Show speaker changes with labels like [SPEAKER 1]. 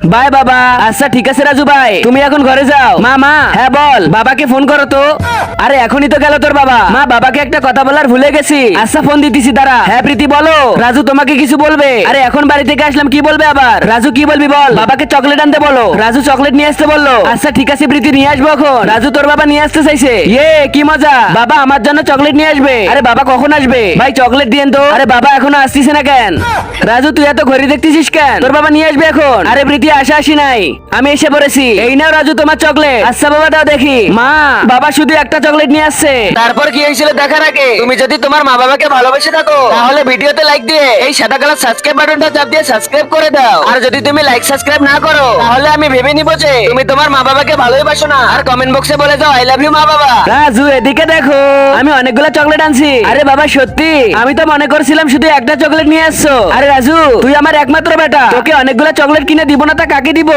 [SPEAKER 1] By বাবা। আচ্ছা ঠিক আছে রাজু ভাই, তুমি এখন ঘরে যাও। মা মা, হ্যাঁ বল। বাবাকে ফোন করো তো। আরে এখনই তো গেল তোর বাবা। মা, বাবাকে একটা কথা বলার ভুলে গেছি। আচ্ছা ফোন দিতেছি দাঁড়া। হ্যাঁ প্রীতি বলো। রাজু তোমাকে কিছু বলবে। আরে এখন বাড়ি থেকে আসলাম, কি বলবে আবার? রাজু কি বলবি বল। বাবাকে চকলেট আনতে বলো। রাজু চকলেট নিয়ে আসতে বললো। আচ্ছা ঠিক আছে প্রীতি, নিয়ে আসবো এখন। রাজু তোর বাবা নিয়ে আসতে চাইছে। ইয়ে কি মজা, বাবা আমার জন্য চকলেট নিয়ে আসবে। আরে বাবা কখন আসবে ভাই? চকলেট দিয়েন তো। আরে বাবা এখনো আসতিছে না কেন? রাজু তুই এত ঘড়ি দেখতেছিস কেন? তোর বাবা নিয়ে আসবে এখন। আরে প্রীতি আসা আসি নাই, আমি এসে পড়েছি। এই নাও রাজু তোমার চকলেট। আচ্ছা বাবা দাও দেখি। মা, বাবা শুধু একটা চকলেট নিয়ে আসছে। তারপর কি হয়েছিল দেখার আগে তুমি যদি তোমার মা বাবাকে ভালোবেসে থাকো তাহলে ভিডিওতে লাইক দিয়ে এই সাদা কালার সাবস্ক্রাইব বাটনটা চাপ দিয়ে সাবস্ক্রাইব করে দাও। আর যদি তুমি লাইক সাবস্ক্রাইব না করো তাহলে আমি ভেবে নিব যে তুমি তোমার মা বাবাকে ভালোবাসো না। আর কমেন্ট বক্সে বলে দাও আই লাভ ইউ মা বাবা। রাজু এদিকে দেখো, আমি অনেকগুলো চকলেট আনছি। আরে বাবা সত্যি? আমি তো মনে করছিলাম শুধু একটা চকলেট নিয়ে আসছো। আরে রাজু তুই আমার একমাত্র বেটা, তোকে অনেকগুলো চকলেট কিনে দিব না তা কাকে দিব?